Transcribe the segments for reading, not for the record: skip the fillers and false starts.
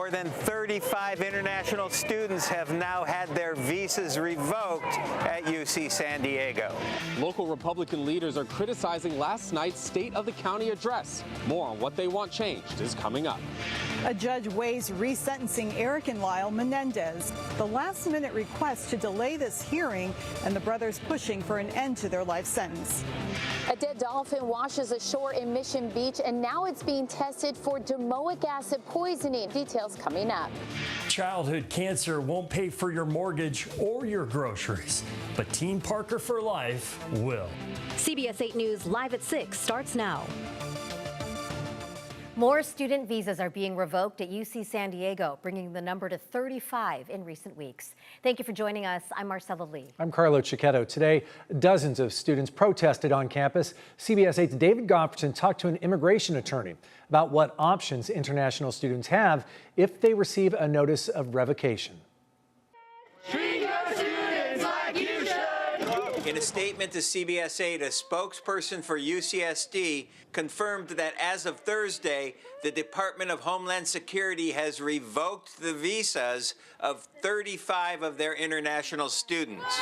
More than 35 international students have now had their visas revoked at UC San Diego. Local Republican leaders are criticizing last night's State of the County address. More on what they want changed is coming up. A judge weighs resentencing Eric and Lyle Menendez. The last-minute request to delay this hearing, and the brothers pushing for an end to their life sentence. A dead dolphin washes ashore in Mission Beach, and now it's being tested for domoic acid poisoning. Details coming up. Childhood cancer won't pay for your mortgage or your groceries, but Team Parker for Life will. CBS 8 News Live at 6 starts now. More student visas are being revoked at UC San Diego, bringing the number to 35 in recent weeks. Thank you for joining us. I'm Marcella Lee. I'm Carlo Cicchetto. Today, dozens of students protested on campus. CBS 8's David Goffredson talked to an immigration attorney about what options international students have if they receive a notice of revocation. In a statement to CBS 8, a spokesperson for UCSD confirmed that as of Thursday, the Department of Homeland Security has revoked the visas of 35 of their international students.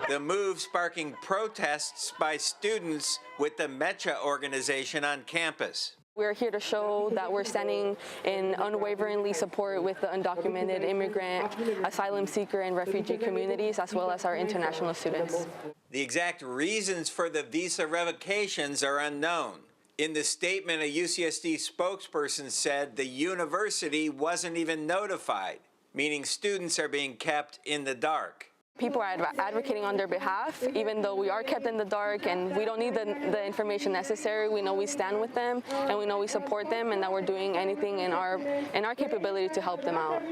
The move sparking protests by students with the MECHA organization on campus. We're here to show that we're standing in unwaveringly support with the undocumented immigrant, asylum seeker, and refugee communities, as well as our international students. The exact reasons for the visa revocations are unknown. In the statement, a UCSD spokesperson said the university wasn't even notified, meaning students are being kept in the dark. People are advocating on their behalf, even though we are kept in the dark and we don't need the information necessary. We know we stand with them and we know we support them and that we're doing anything in our capability to help them out.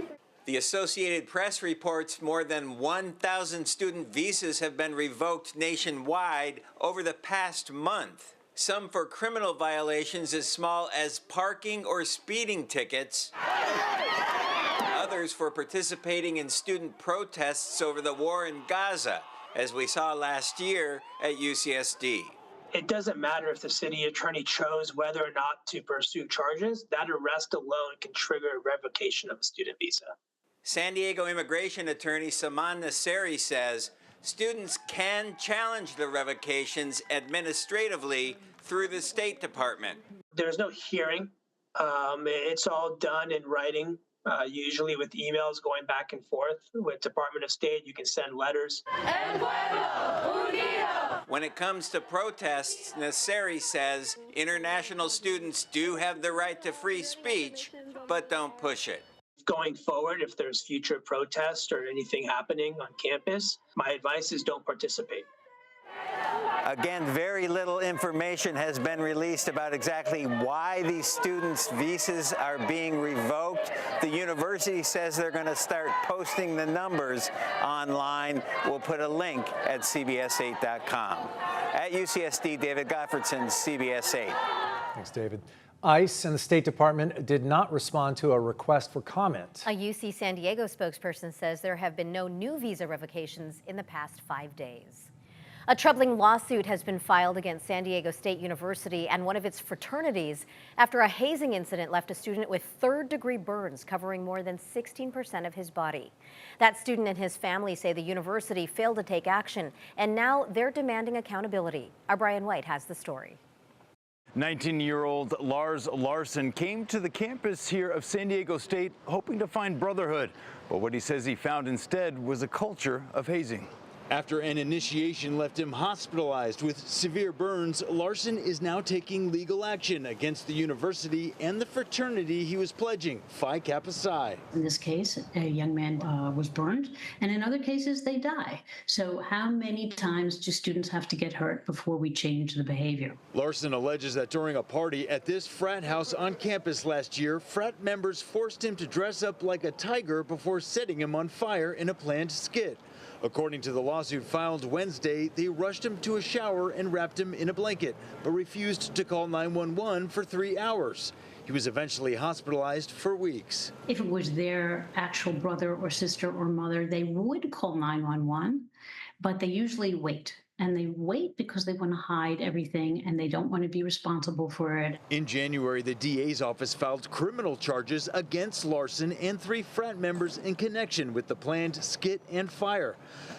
The Associated Press reports more than 1,000 student visas have been revoked nationwide over the past month. Some for criminal violations as small as parking or speeding tickets. Others for participating in student protests over the war in Gaza, as we saw last year at UCSD. It doesn't matter if the city attorney chose whether or not to pursue charges. That arrest alone can trigger a revocation of a student visa. San Diego immigration attorney Saman Nasseri says students can challenge the revocations administratively through the State Department. There's no hearing. It's all done in writing. Usually with emails going back and forth. With Department of State, you can send letters. When it comes to protests, Nasseri says international students do have the right to free speech, but don't push it. Going forward, if there's future protests or anything happening on campus, my advice is don't participate. Again, very little information has been released about exactly why these students' visas are being revoked. The university says they're going to start posting the numbers online. We'll put a link at CBS8.com. At UCSD, David Goffredson, CBS 8. Thanks, David. ICE and the State Department did not respond to a request for comment. A UC San Diego spokesperson says there have been no new visa revocations in the past 5 days. A troubling lawsuit has been filed against San Diego State University and one of its fraternities after a hazing incident left a student with third-degree burns covering more than 16% of his body. That student and his family say the university failed to take action, and now they're demanding accountability. Our Brian White has the story. 19-year-old Lars Larson came to the campus here of San Diego State hoping to find brotherhood. But what he says he found instead was a culture of hazing. After an initiation left him hospitalized with severe burns, Larson is now taking legal action against the university and the fraternity he was pledging, Phi Kappa Psi. In this case, a young man was burned, and in other cases, they die. So how many times do students have to get hurt before we change the behavior? Larson alleges that during a party at this frat house on campus last year, frat members forced him to dress up like a tiger before setting him on fire in a planned skit. According to the lawsuit filed Wednesday, they rushed him to a shower and wrapped him in a blanket, but refused to call 911 for 3 hours. He was eventually hospitalized for weeks. If it was their actual brother or sister or mother, they would call 911, but they usually wait and they wait because they want to hide everything and they don't want to be responsible for it. In January, the DA's office filed criminal charges against Larson and 3 frat members in connection with the planned skit and fire.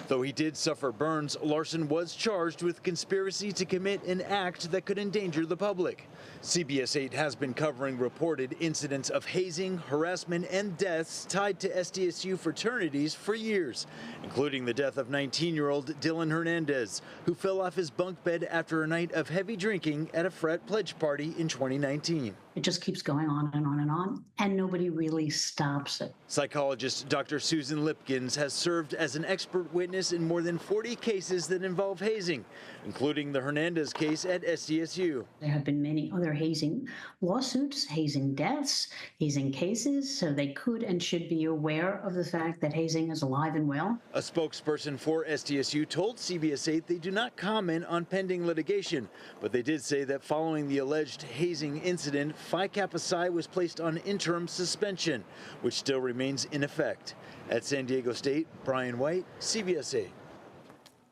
Though he did suffer burns, Larson was charged with conspiracy to commit an act that could endanger the public. CBS 8 has been covering reported incidents of hazing, harassment, and deaths tied to SDSU fraternities for years, including the death of 19-year-old Dylan Hernandez, who fell off his bunk bed after a night of heavy drinking at a frat pledge party in 2019. It just keeps going on and on and on, and nobody really stops it. Psychologist Dr. Susan Lipkins has served as an expert witness in more than 40 cases that involve hazing, including the Hernandez case at SDSU. There have been many other hazing lawsuits, hazing deaths, hazing cases, so they could and should be aware of the fact that hazing is alive and well. A spokesperson for SDSU told CBS 8 they do not comment on pending litigation, but they did say that following the alleged hazing incident, Phi Kappa Psi was placed on interim suspension, which still remains in effect. At San Diego State, Brian White, CBS 8.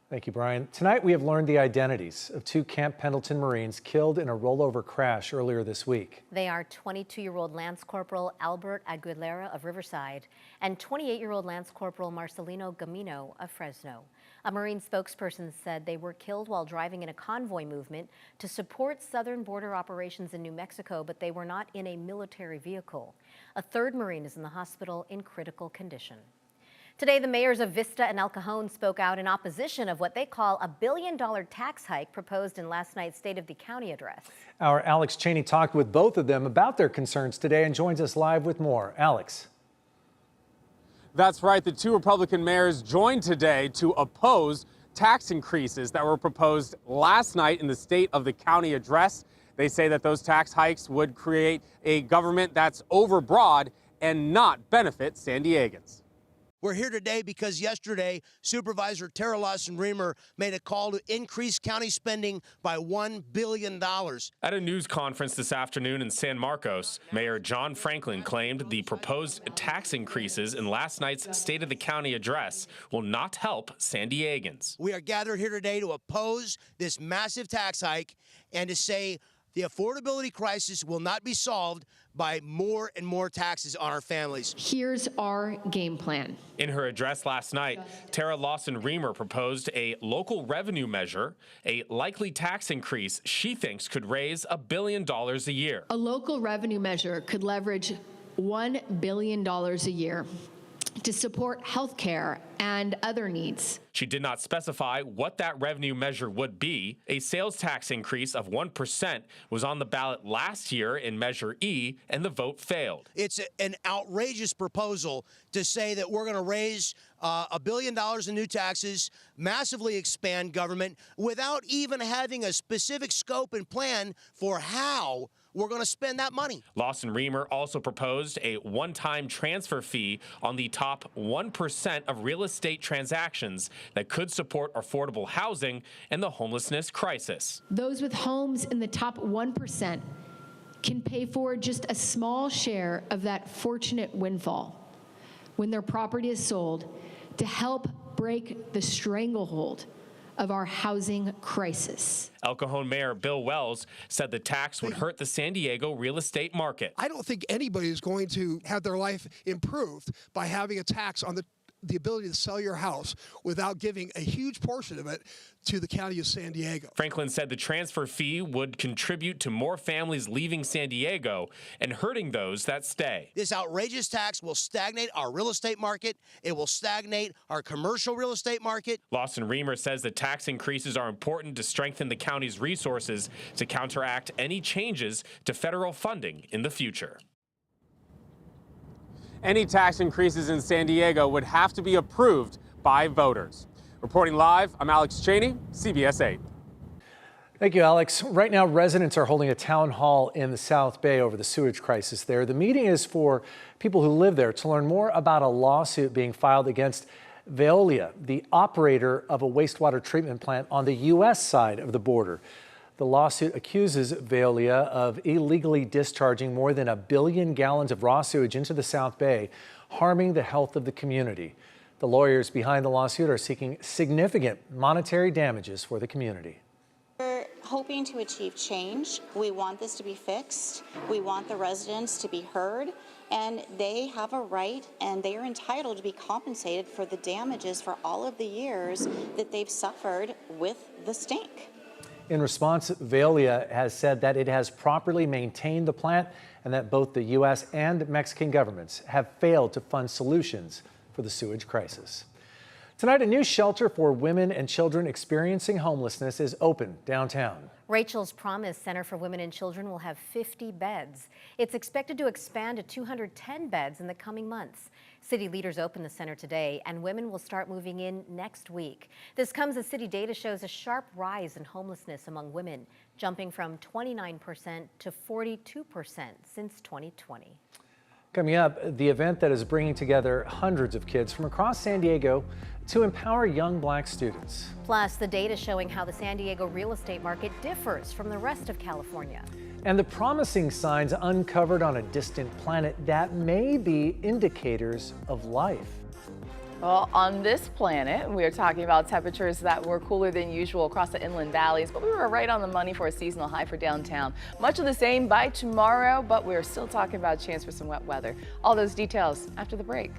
Thank you, Brian. Tonight, we have learned the identities of 2 Camp Pendleton Marines killed in a rollover crash earlier this week. They are 22-year-old Lance Corporal Albert Aguilera of Riverside and 28-year-old Lance Corporal Marcelino Gamino of Fresno. A Marine spokesperson said they were killed while driving in a convoy movement to support southern border operations in New Mexico, but they were not in a military vehicle. A 3rd Marine is in the hospital in critical condition. Today, the mayors of Vista and El Cajon spoke out in opposition of what they call a $1 billion tax hike proposed in last night's State of the County address. Our Alex Cheney talked with both of them about their concerns today and joins us live with more. Alex. That's right. The 2 Republican mayors joined today to oppose tax increases that were proposed last night in the State of the County address. They say that those tax hikes would create a government that's overbroad and not benefit San Diegans. We're here today because yesterday, Supervisor Tara Lawson-Remer made a call to increase county spending by $1 billion. At a news conference this afternoon in San Marcos, Mayor John Franklin claimed the proposed tax increases in last night's State of the County address will not help San Diegans. We are gathered here today to oppose this massive tax hike and to say the affordability crisis will not be solved by more and more taxes on our families. Here's our game plan. In her address last night, Tara Lawson-Remer proposed a local revenue measure, a likely tax increase she thinks could raise $1 billion a year. A local revenue measure could leverage $1 billion a year to support health care and other needs. She did not specify what that revenue measure would be. A sales tax increase of 1% was on the ballot last year in Measure E, and the vote failed. It's an outrageous proposal to say that we're going to raise $1 billion in new taxes, massively expand government, without even having a specific scope and plan for how we're going to spend that money. Lawson-Remer also proposed a one-time transfer fee on the top 1% of real estate transactions that could support affordable housing and the homelessness crisis. Those with homes in the top 1% can pay for just a small share of that fortunate windfall when their property is sold to help break the stranglehold of our housing crisis. El Cajon Mayor Bill Wells said the tax would hurt the San Diego real estate market. I don't think anybody is going to have their life improved by having a tax on the ability to sell your house without giving a huge portion of it to the county of San Diego. Franklin said the transfer fee would contribute to more families leaving San Diego and hurting those that stay. This outrageous tax will stagnate our real estate market. It will stagnate our commercial real estate market. Lawson-Remer says the tax increases are important to strengthen the county's resources to counteract any changes to federal funding in the future. Any tax increases in San Diego would have to be approved by voters. Reporting live, I'm Alex Cheney, CBS 8. Thank you, Alex. Right now, residents are holding a town hall in the South Bay over the sewage crisis there. The meeting is for people who live there to learn more about a lawsuit being filed against Veolia, the operator of a wastewater treatment plant on the U.S. side of the border. The lawsuit accuses Veolia of illegally discharging more than 1 billion gallons of raw sewage into the South Bay, harming the health of the community. The lawyers behind the lawsuit are seeking significant monetary damages for the community. We're hoping to achieve change. We want this to be fixed. We want the residents to be heard, and they have a right and they are entitled to be compensated for the damages for all of the years that they've suffered with the stink. In response, Veolia has said that it has properly maintained the plant and that both the U.S. and Mexican governments have failed to fund solutions for the sewage crisis. Tonight, a new shelter for women and children experiencing homelessness is open downtown. Rachel's Promise Center for Women and Children will have 50 beds. It's expected to expand to 210 beds in the coming months. City leaders open the center today, and women will start moving in next week. This comes as city data shows a sharp rise in homelessness among women, jumping from 29% to 42% since 2020. Coming up, the event that is bringing together hundreds of kids from across San Diego to empower young Black students. Plus, the data showing how the San Diego real estate market differs from the rest of California. And the promising signs uncovered on a distant planet that may be indicators of life. Well, on this planet, we are talking about temperatures that were cooler than usual across the inland valleys, but we were right on the money for a seasonal high for downtown. Much of the same by tomorrow, but we're still talking about a chance for some wet weather. All those details after the break.